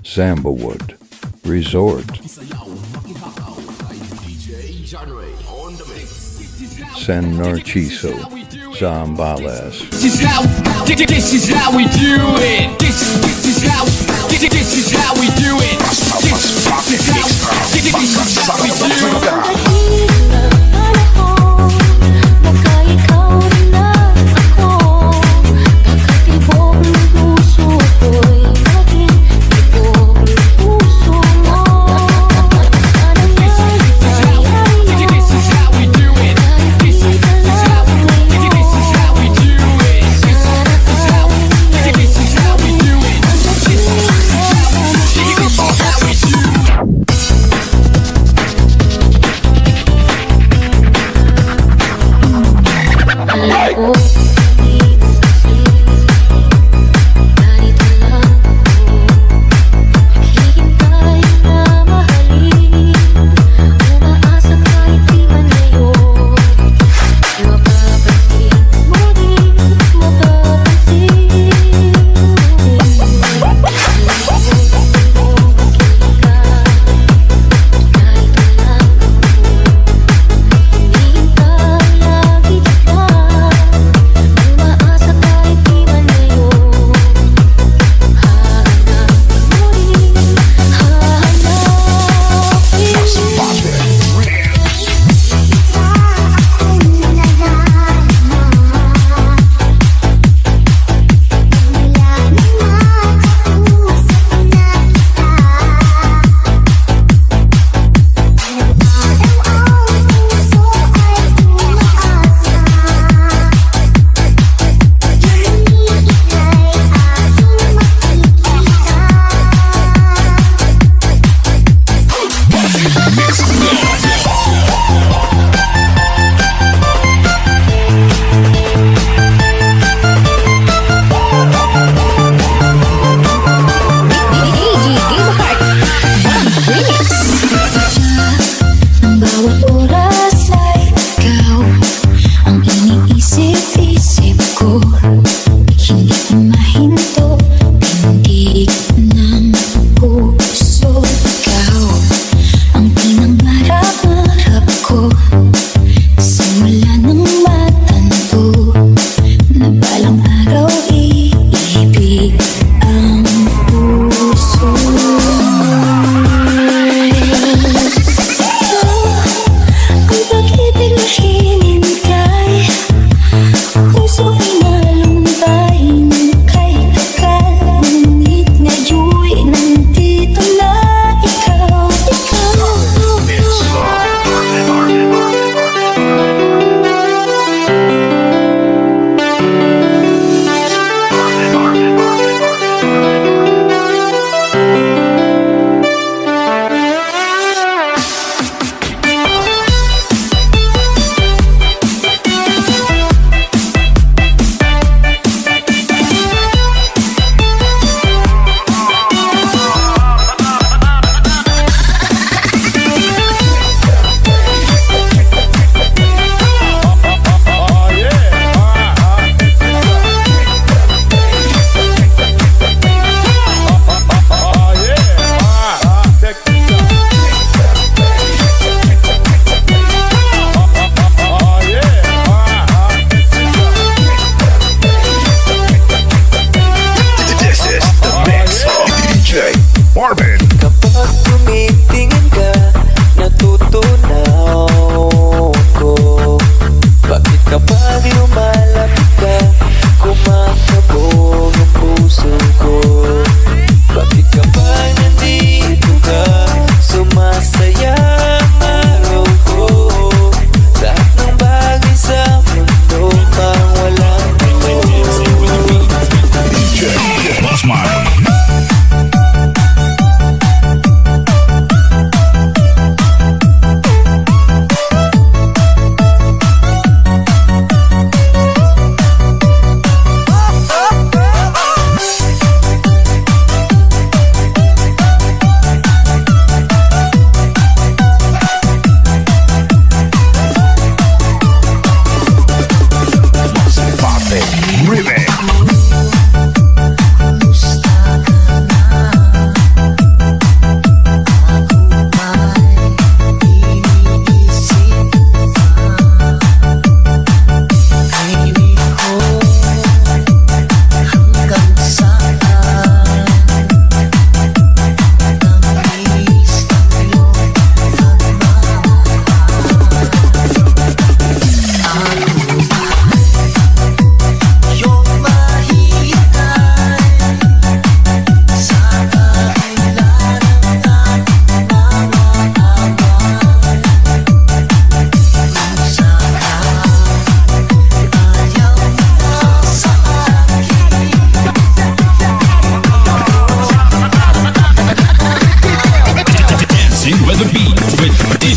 Zambawood Resort, San Narciso, Zambales. This is how we do it. This is how we do it. This is how we do it.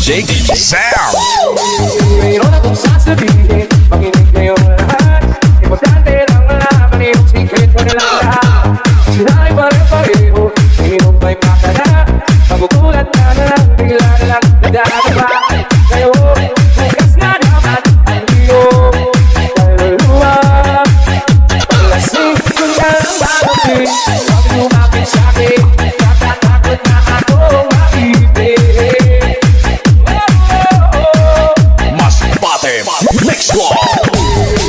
DJ Sam. Mayroon akong sasabihin, makinig ngayong lahat. Importante lang malaman yung secret ko nilang lahat. Sina'y pare-pareho, sinong may pakala. Magugulat ka na lang, bigla na lang nadadaba. Kayo, bukas na naman ang iyong kaluluwa. Paglasing ko na lang babalik, huwag lumapit sa'kin. Natatakot na akong maibig. Next one.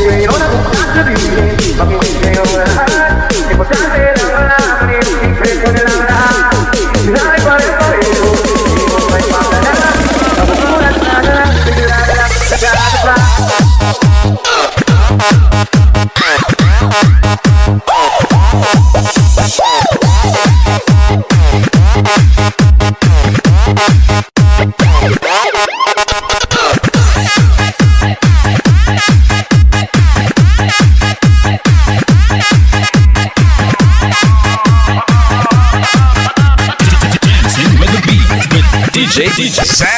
Mayroon akong sasabihin, makinig ngayong lahat. Importante lang malaman yung secret ko nilang lahat. Sina'y pare-pareho, sinong may pakala. Magugulat na lang, bigla na lang nadadaba. Dancing with the beat with DJ Sam.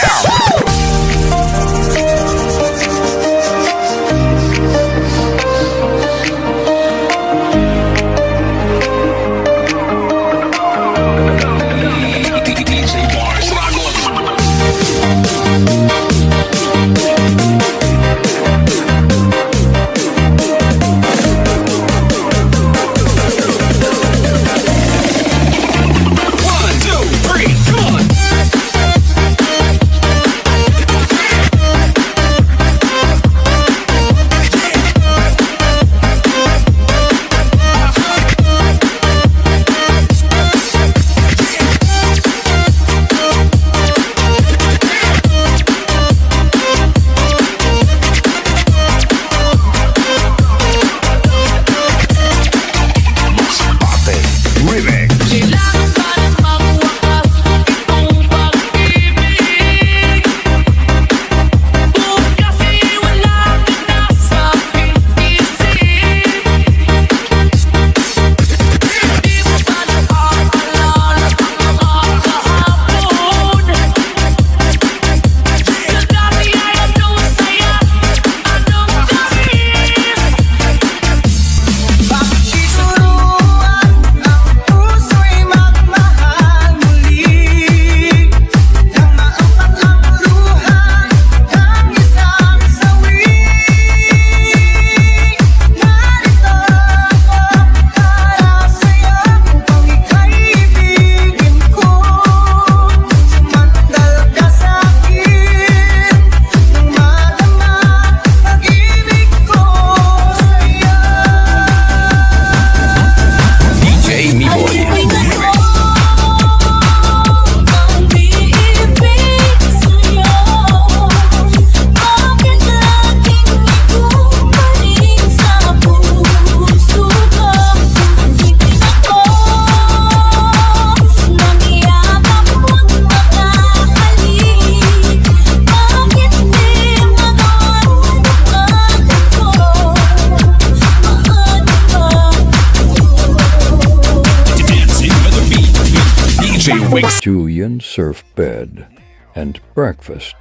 Julyan surf bed and breakfast.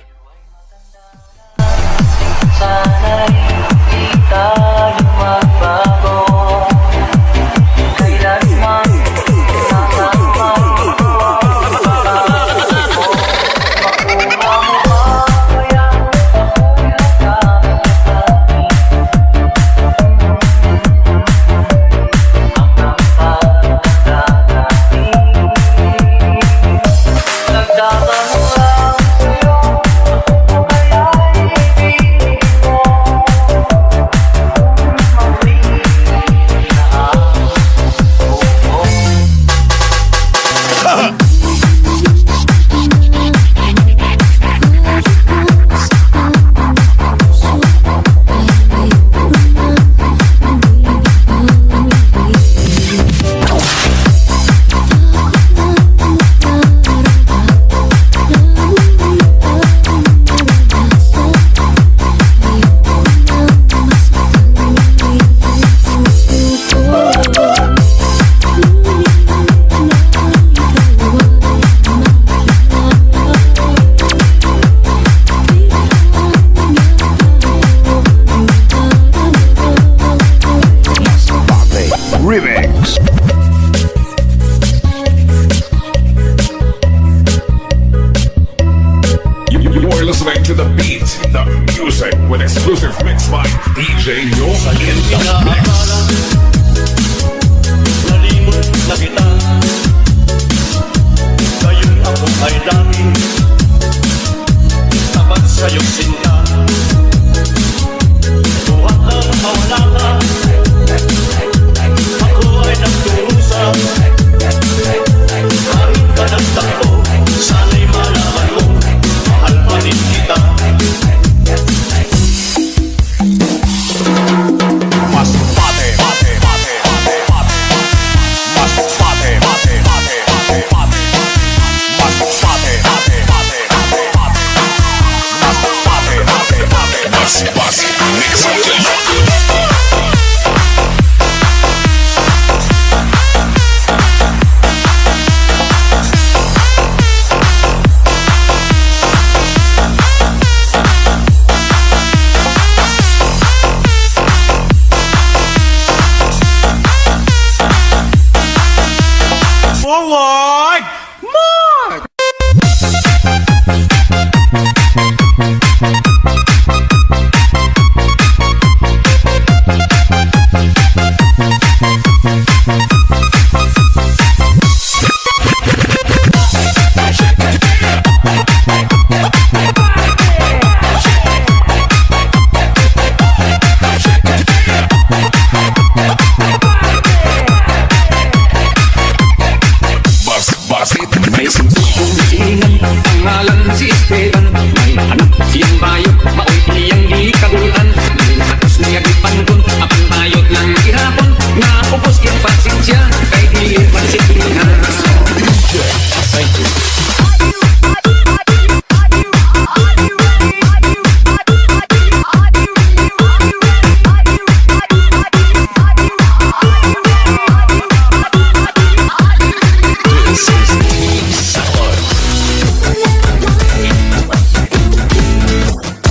Sana'y di tayo magbago. Kailanman sasama ito ang pagkakasal mo. Makuha mo ba kaya makuya ka sa akin? Ang napagdadating nagtatanong lang sa'yo, ako kaya'y ibigin mo. sa'yong sinta. Buhat ang mawala ka, ako ay nagdurusa. Kahit ka nagtakbo, sana'y malaman mo, mahal pa din kita. Mas pate, pate, pate, pate, pate. Mas pate, pate, pate, pate, pate. Mas pate, pate, pate, pate, pate. Mas pate, pate, pate. Mas pate, mixing. Forward! Mark!